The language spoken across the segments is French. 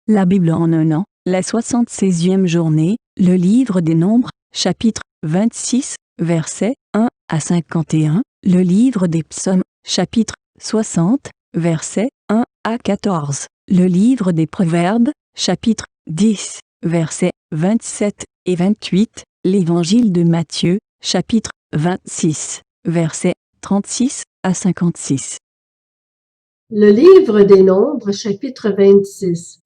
La Bible en un an, la 76e journée, le livre des Nombres, chapitre 26, versets 1 à 51, le livre des Psaumes, chapitre 60, versets 1 à 14, le livre des Proverbes, chapitre 10, versets 27 et 28, l'évangile de Matthieu, chapitre 26, versets 36 à 56. Le livre des Nombres, chapitre 26.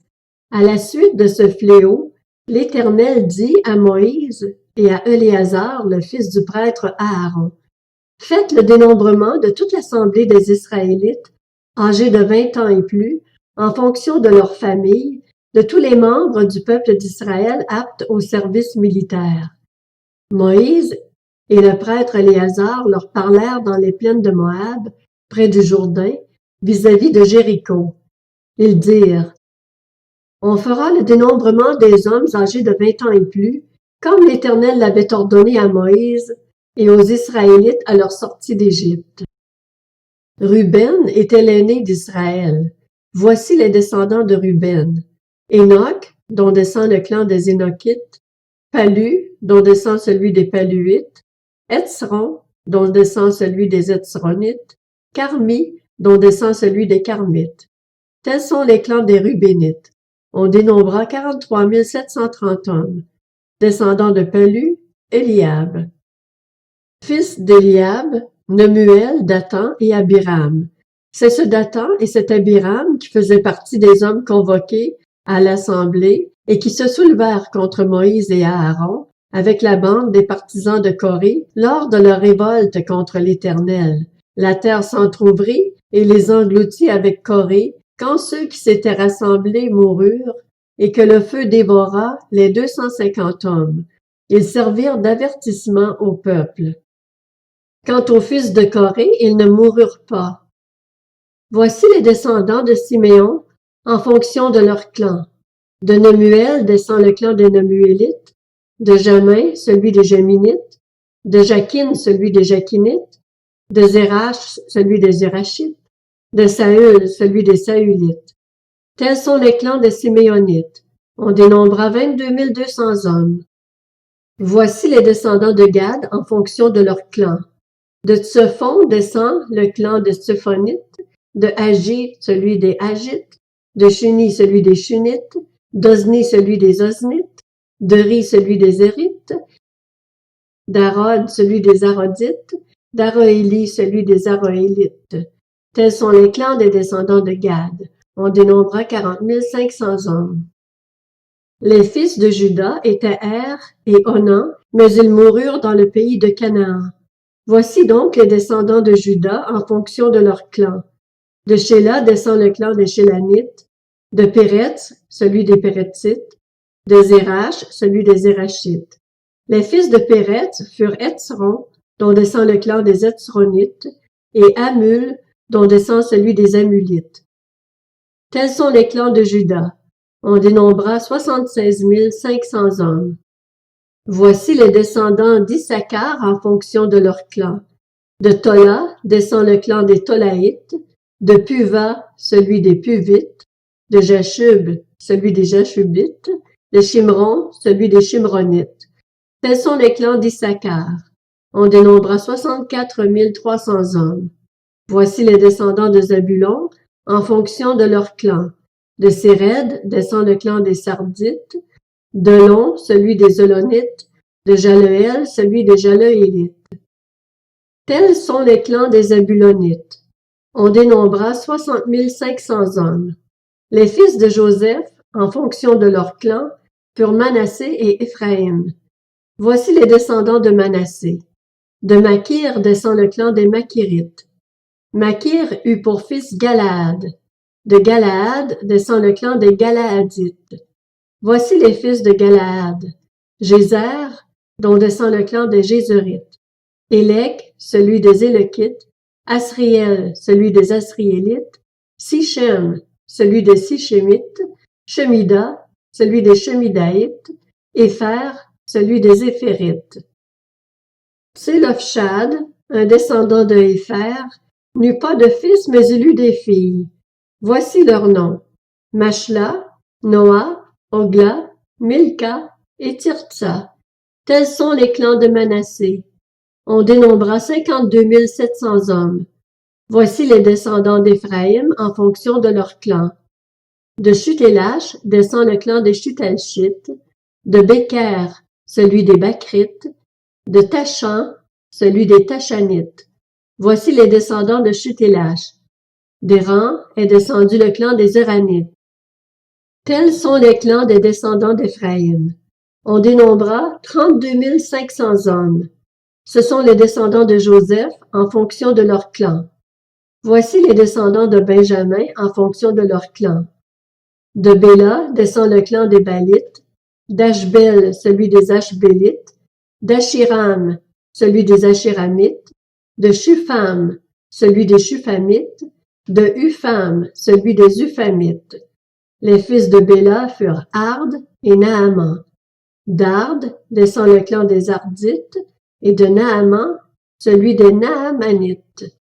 À la suite de ce fléau, l'Éternel dit à Moïse et à Éléazar, le fils du prêtre Aaron, « Faites le dénombrement de toute l'assemblée des Israélites, âgés de 20 ans et plus, en fonction de leur famille, de tous les membres du peuple d'Israël aptes au service militaire. » Moïse et le prêtre Éléazar leur parlèrent dans les plaines de Moab, près du Jourdain, vis-à-vis de Jéricho. Ils dirent, « On fera le dénombrement des hommes âgés de 20 ans et plus, comme l'Éternel l'avait ordonné à Moïse et aux Israélites à leur sortie d'Égypte. » Ruben était l'aîné d'Israël. Voici les descendants de Ruben. Enoch, dont descend le clan des Énochites, Palu, dont descend celui des Paluites, Hetzron, dont descend celui des Hetzronites, Carmi, dont descend celui des Carmites. Tels sont les clans des Rubénites. On dénombra 43 730 hommes. Descendants de Palu, Eliab. Fils d'Eliab, Nemuel, Dathan et Abiram. C'est ce Dathan et cet Abiram qui faisaient partie des hommes convoqués à l'assemblée et qui se soulevèrent contre Moïse et Aaron avec la bande des partisans de Corée lors de leur révolte contre l'Éternel. La terre s'entr'ouvrit et les engloutit avec Corée quand ceux qui s'étaient rassemblés moururent et que le feu dévora les 250 hommes. Ils servirent d'avertissement au peuple. Quant aux fils de Corée, ils ne moururent pas. Voici les descendants de Siméon en fonction de leur clan. De Nemuel descend le clan des Nemuélites, de Jamin, celui des Jaminites, de Jakin, celui des Jakinites, de Zérach, celui des Zérachites, de Saül, celui des Saülites. Tels sont les clans des Siméonites. On dénombra 22 200 hommes. Voici les descendants de Gad en fonction de leur clan. De Tsephon descend le clan des Tsephonites, de Hagit, celui des Hagites, de Shuni, celui des Shunites, d'Ozni, celui des Oznites, de Ri, celui des Érites, d'Arod, celui des Arodites, d'Aroéli, celui des Aroélites. Tels sont les clans des descendants de Gad. On dénombra 40 500 hommes. Les fils de Juda étaient Er et Onan, mais ils moururent dans le pays de Canaan. Voici donc les descendants de Juda en fonction de leur clan. De Shéla descend le clan des Shélanites, de Péretz, celui des Péretzites, de Zérach, celui des Zérachites. Les fils de Péretz furent Hetzron, dont descend le clan des Hetzronites, et Hamul, dont descend celui des Amulites. Tels sont les clans de Juda. On dénombra 76 500 hommes. Voici les descendants d'Issachar en fonction de leur clan. De Tola descend le clan des Tolaïtes, de Puva, celui des Puvites, de Jashub, celui des Jashubites, de Shimron, celui des Shimronites. Tels sont les clans d'Issachar. On dénombra 64 300 hommes. Voici les descendants de Zabulon en fonction de leur clan. De Séred descend le clan des Sardites, d'Elon, celui des Elonites, de Jaléel, celui des Jaléélites. Tels sont les clans des Zabulonites. On dénombra 60 500 hommes. Les fils de Joseph, en fonction de leur clan, furent Manassé et Éphraïm. Voici les descendants de Manassé. De Makir descend le clan des Makirites. Makir eut pour fils Galaad. De Galaad descend le clan des Galaadites. Voici les fils de Galaad. Jézer, dont descend le clan des Jézerites. Élec, celui des Éloquites. Asriel, celui des Asriélites. Sichem, celui des Sichémites. Shemida, celui des Shemidaïtes. Épher, celui des Éphérites. Tsélophshad, un descendant de Épher, n'eut pas de fils, mais il eut des filles. Voici leurs noms. Machla, Noa, Hogla, Milca et Tirtsa. Tels sont les clans de Manassé. On dénombra 52 700 hommes. Voici les descendants d'Éphraïm en fonction de leurs clans. De Chutélach descend le clan des Chutalchites, de Béker, celui des Bakrites, de Tachan, celui des Tachanites. Voici les descendants de Chutélach. D'Héran est descendu le clan des Éranites. Tels sont les clans des descendants d'Éphraïm. On dénombra 32 500 hommes. Ce sont les descendants de Joseph en fonction de leur clan. Voici les descendants de Benjamin en fonction de leur clan. De Béla descend le clan des Balites, d'Ashbel celui des Ashbélites, d'Ashiram celui des Ashiramites, de Shupham celui des Shufamites, de Upham celui des Uphamites. Les fils de Béla furent Ard et Naaman. D'Ard descend le clan des Ardites, et de Naaman celui des Naamanites.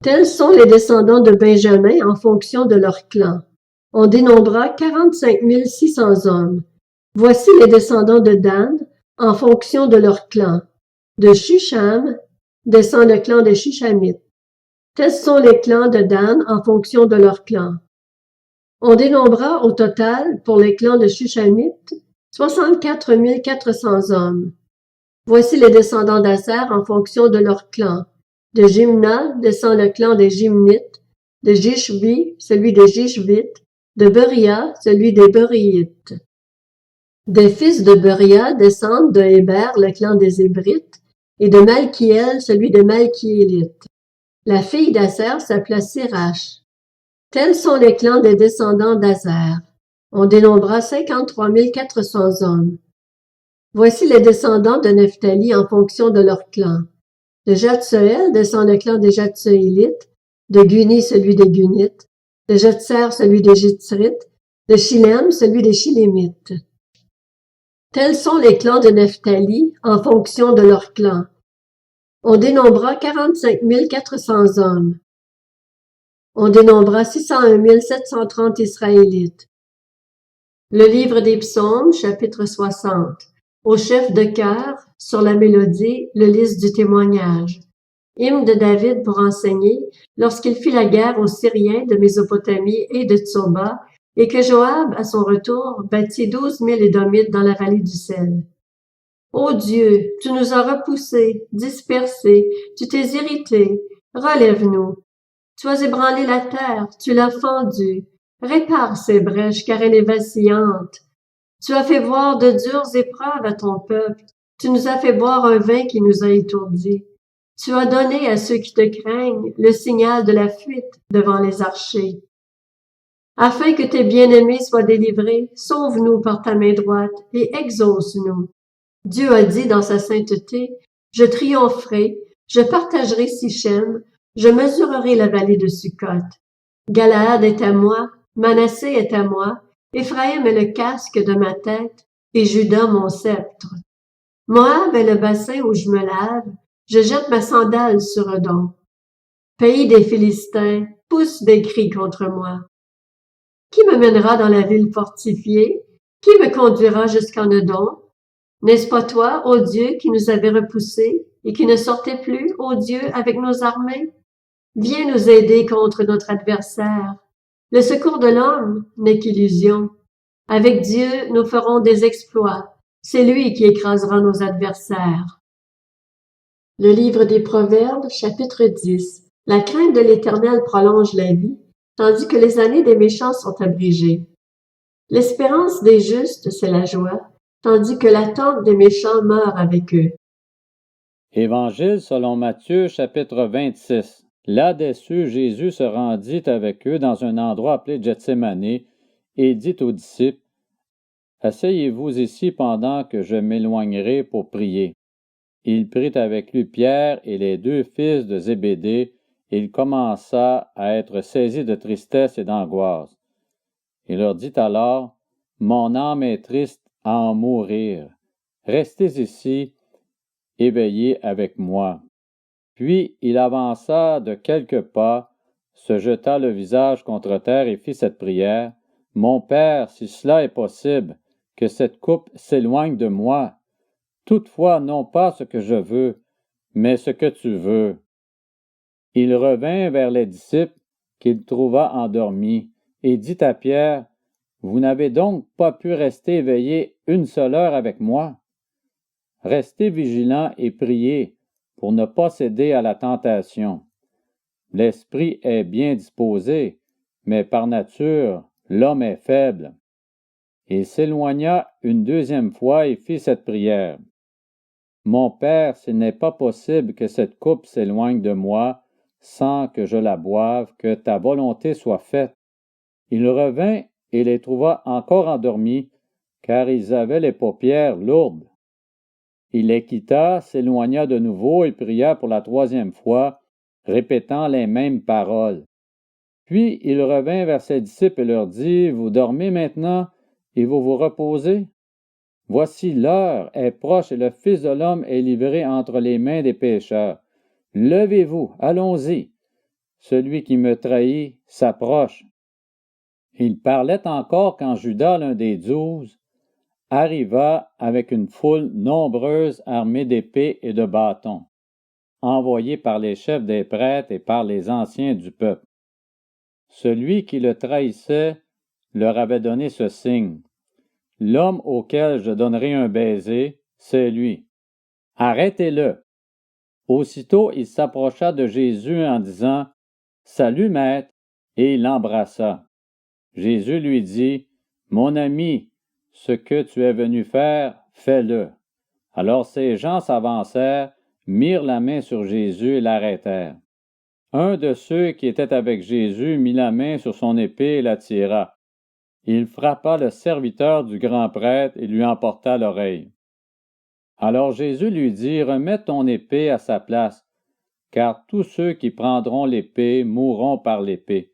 Tels sont les descendants de Benjamin en fonction de leur clan. On dénombra 45 600 hommes. Voici les descendants de Dan en fonction de leur clan. De Shusham descend le clan des Shushamites. Tels sont les clans de Dan en fonction de leur clan. On dénombra au total pour les clans de Shushamites 64 400 hommes. Voici les descendants d'Aser en fonction de leur clan. De Jimna descend le clan des Jimnites, de Jishvi, celui des Jishvites, de Beria, celui des Beriites. Des fils de Beria descendent de Héber, le clan des Hébrites, et de Malkiel, celui des Malkiélites. La fille d'Aser s'appela Sirach. Tels sont les clans des descendants d'Aser. On dénombra 53 400 hommes. Voici les descendants de Nephtali en fonction de leur clan. De Jatsuel descend le clan des Jatsuélites, de Guni celui des Gunites, de Jetser celui des Jitzrites, de Shilem celui des Shilémites. Tels sont les clans de Nephtali en fonction de leur clan. On dénombra 45 400 hommes. On dénombra 601 730 Israélites. Le livre des Psaumes, chapitre 60. Au chef de chœur, sur la mélodie, le lys du témoignage. Hymne de David pour enseigner, lorsqu'il fit la guerre aux Syriens de Mésopotamie et de Tsoba, et que Joab, à son retour, bâtit 12 000 Édomites dans la vallée du sel. Ô Dieu, tu nous as repoussés, dispersés, tu t'es irrité, relève-nous. Tu as ébranlé la terre, tu l'as fendue, répare ces brèches car elle est vacillante. Tu as fait voir de dures épreuves à ton peuple, tu nous as fait boire un vin qui nous a étourdis. Tu as donné à ceux qui te craignent le signal de la fuite devant les archers. Afin que tes bien-aimés soient délivrés, sauve-nous par ta main droite et exauce-nous. Dieu a dit dans sa sainteté, je triompherai, je partagerai Sichem, je mesurerai la vallée de Sukkot. Galaad est à moi, Manassé est à moi, Éphraïm est le casque de ma tête, et Juda mon sceptre. Moab est le bassin où je me lave, je jette ma sandale sur Edom. Pays des Philistins, pousse des cris contre moi. Qui me mènera dans la ville fortifiée? Qui me conduira jusqu'en Edom? N'est-ce pas toi, ô Dieu, qui nous avais repoussés et qui ne sortais plus, ô Dieu, avec nos armées? Viens nous aider contre notre adversaire. Le secours de l'homme n'est qu'illusion. Avec Dieu, nous ferons des exploits. C'est lui qui écrasera nos adversaires. Le livre des Proverbes, chapitre 10. La crainte de l'Éternel prolonge la vie, tandis que les années des méchants sont abrégées. L'espérance des justes, c'est la joie, tandis que l'attente des méchants meurt avec eux. Évangile selon Matthieu, chapitre 26. Là-dessus, Jésus se rendit avec eux dans un endroit appelé Gethsémani et dit aux disciples, « Asseyez-vous ici pendant que je m'éloignerai pour prier. » Il prit avec lui Pierre et les deux fils de Zébédée, et il commença à être saisi de tristesse et d'angoisse. Il leur dit alors, « Mon âme est triste à en mourir. Restez ici, éveillés avec moi. » Puis il avança de quelques pas, se jeta le visage contre terre et fit cette prière, Mon Père, si cela est possible, que cette coupe s'éloigne de moi. Toutefois, non pas ce que je veux, mais ce que tu veux. » Il revint vers les disciples qu'il trouva endormis, et dit à Pierre, « Vous n'avez donc pas pu rester éveillés une seule heure avec moi? Restez vigilants et priez pour ne pas céder à la tentation. L'esprit est bien disposé, mais par nature, l'homme est faible. » Il s'éloigna une deuxième fois et fit cette prière. « Mon Père, s'il n'est pas possible que cette coupe s'éloigne de moi sans que je la boive, que ta volonté soit faite. » Il revint et les trouva encore endormis, car ils avaient les paupières lourdes. Il les quitta, s'éloigna de nouveau et pria pour la troisième fois, répétant les mêmes paroles. Puis il revint vers ses disciples et leur dit, « Vous dormez maintenant et vous vous reposez? Voici l'heure est proche et le Fils de l'homme est livré entre les mains des pécheurs. Levez-vous, allons-y. Celui qui me trahit s'approche. » Il parlait encore quand Judas, l'un des 12, arriva avec une foule nombreuse armée d'épées et de bâtons, envoyés par les chefs des prêtres et par les anciens du peuple. Celui qui le trahissait leur avait donné ce signe. « L'homme auquel je donnerai un baiser, c'est lui. Arrêtez-le. » Aussitôt il s'approcha de Jésus en disant, « Salut, maître », et il l'embrassa. Jésus lui dit, « Mon ami, ce que tu es venu faire, fais-le. » Alors ces gens s'avancèrent, mirent la main sur Jésus et l'arrêtèrent. Un de ceux qui étaient avec Jésus mit la main sur son épée et la tira. Il frappa le serviteur du grand prêtre et lui emporta l'oreille. Alors Jésus lui dit, « Remets ton épée à sa place, car tous ceux qui prendront l'épée mourront par l'épée.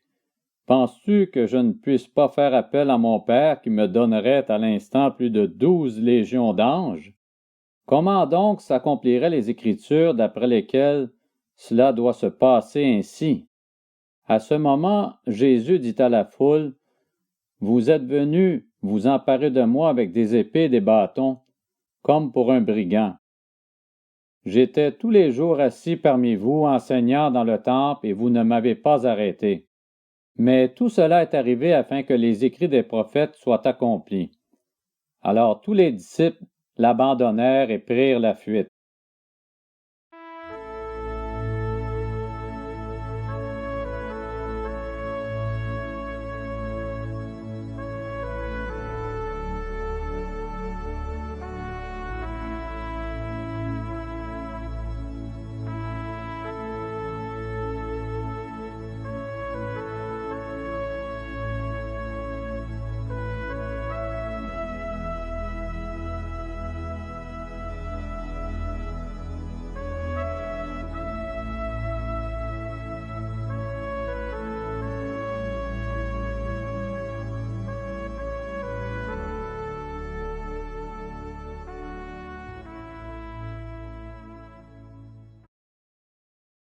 Penses-tu que je ne puisse pas faire appel à mon Père qui me donnerait à l'instant plus de 12 légions d'anges? Comment donc s'accompliraient les Écritures d'après lesquelles cela doit se passer ainsi? » À ce moment, Jésus dit à la foule, « Vous êtes venus vous emparer de moi avec des épées et des bâtons, comme pour un brigand. J'étais tous les jours assis parmi vous, enseignant dans le temple, et vous ne m'avez pas arrêté. Mais tout cela est arrivé afin que les écrits des prophètes soient accomplis. » Alors tous les disciples l'abandonnèrent et prirent la fuite.